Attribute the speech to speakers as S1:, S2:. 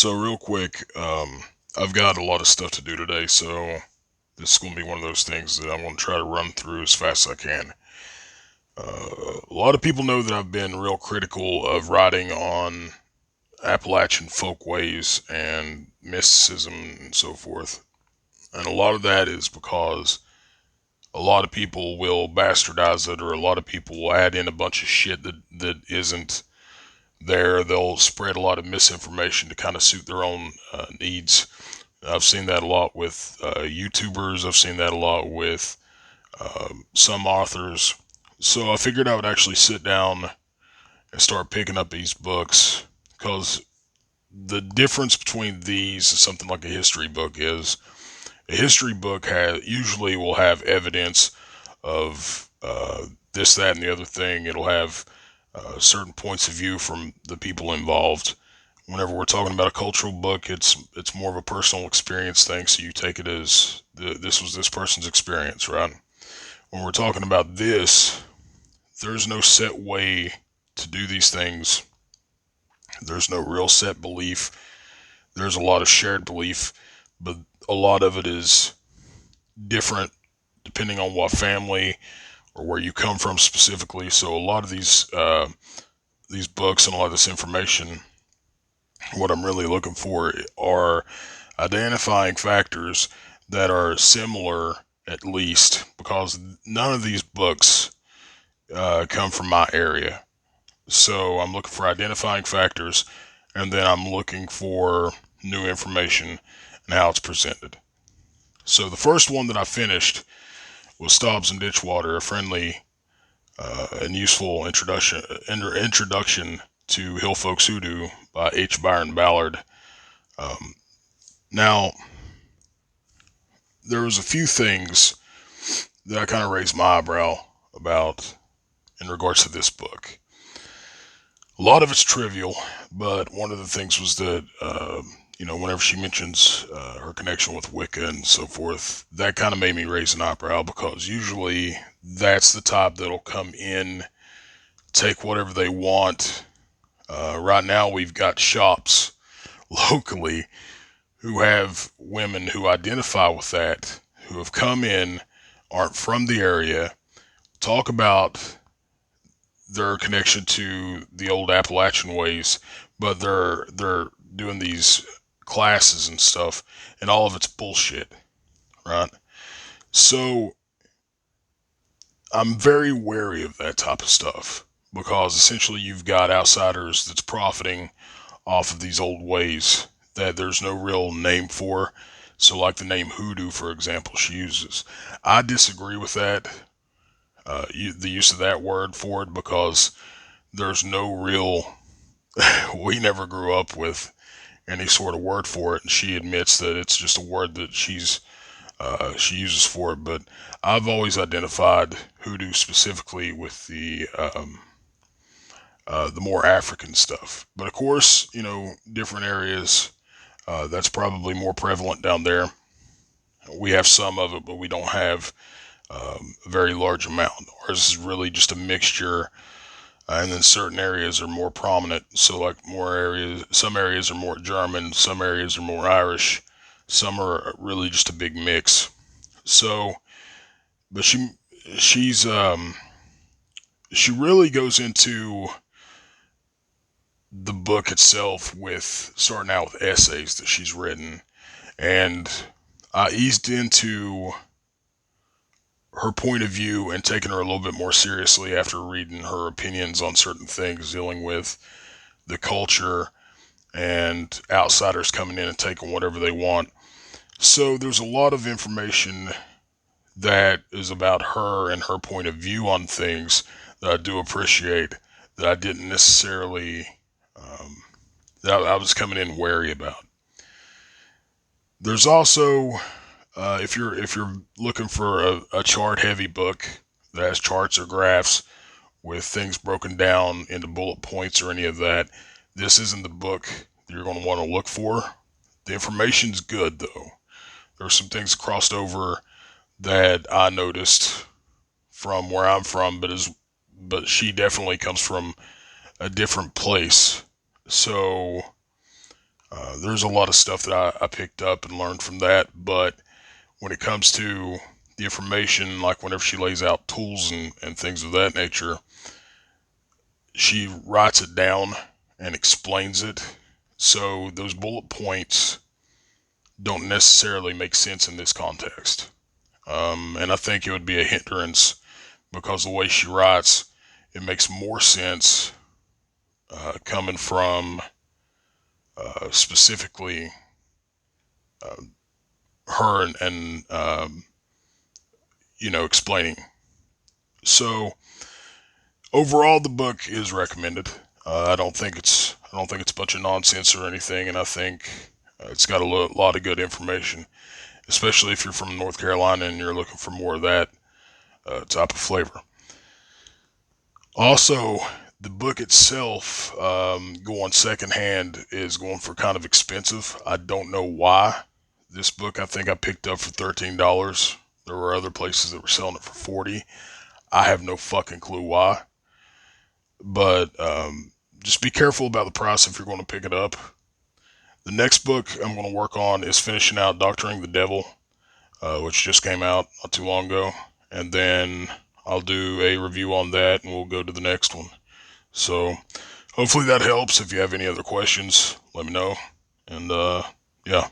S1: So real quick, I've got a lot of stuff to do today, so this is going to be one of those things that I'm going to try to run through as fast as I can. A lot of people know that I've been real critical of writing on Appalachian folkways and mysticism and so forth. And a lot of that is because a lot of people will bastardize it, or a lot of people will add in a bunch of shit that isn't there. They'll spread a lot of misinformation to kind of suit their own needs. I've seen that a lot with YouTubers. I've seen that a lot with some authors. So I figured I would actually sit down and start picking up these books because the difference between these and something like a history book is a history book usually will have evidence of this, that, and the other thing. It'll have certain points of view from the people involved. Whenever we're talking about a cultural book, it's more of a personal experience thing. So you take it as this was this person's experience, right? When we're talking about this, there's no set way to do these things. There's no real set belief. There's a lot of shared belief, but a lot of it is different depending on what family or where you come from specifically. So a lot of these books and a lot of this information, what I'm really looking for are identifying factors that are similar, at least, because none of these books come from my area. So I'm looking for identifying factors, and then I'm looking for new information and how it's presented. So the first one that I finished was Staubs and Ditchwater, a friendly and useful introduction to Hill Folks Hoodoo by H. Byron Ballard. Um, Now, there was a few things that I kind of raised my eyebrow about in regards to this book. A lot of it's trivial, but one of the things was that, whenever she mentions her connection with Wicca and so forth, that kind of made me raise an eyebrow because usually that's the type that'll come in, take whatever they want. Right now, we've got shops locally who have women who identify with that, who have come in, aren't from the area, talk about their connection to the old Appalachian ways, but they're doing these classes and stuff, and all of it's bullshit, right? So I'm very wary of that type of stuff because essentially you've got outsiders that's profiting off of these old ways that there's no real name for. So, like the name hoodoo, for example, she uses. I disagree with that, the use of that word for it, because there's no real, we never grew up with any sort of word for it, and she admits that it's just a word that she uses for it. But I've always identified hoodoo specifically with the more African stuff. But of course, different areas, that's probably more prevalent down there. We have some of it, but we don't have a very large amount. Ours is really just a mixture, and then certain areas are more prominent. So, like more areas, some areas are more German, some areas are more Irish, some are really just a big mix. So, but she's she really goes into the book itself with starting out with essays that she's written, and I eased into her point of view and taking her a little bit more seriously after reading her opinions on certain things dealing with the culture and outsiders coming in and taking whatever they want. So there's a lot of information that is about her and her point of view on things that I do appreciate, that I didn't necessarily, that I was coming in wary about. There's also, if you're looking for a chart heavy book that has charts or graphs with things broken down into bullet points or any of that, this isn't the book that you're going to want to look for. The information's good though. There are some things crossed over that I noticed from where I'm from, but she definitely comes from a different place. So There's a lot of stuff that I picked up and learned from that, but when it comes to the information, like whenever she lays out tools and things of that nature, she writes it down and explains it. So those bullet points don't necessarily make sense in this context. And I think it would be a hindrance because the way she writes, it makes more sense coming from specifically her and explaining. So overall, the book is recommended. I don't think it's a bunch of nonsense or anything, and I think it's got a lot of good information, especially if you're from North Carolina and you're looking for more of that type of flavor. Also, the book itself, going secondhand, is going for kind of expensive. I don't know why. This book, I think I picked up for $13. There were other places that were selling it for 40. I have no fucking clue why. But just be careful about the price if you're going to pick it up. The next book I'm going to work on is finishing out Doctoring the Devil, which just came out not too long ago. And then I'll do a review on that and we'll go to the next one. So hopefully that helps. If you have any other questions, let me know. And yeah.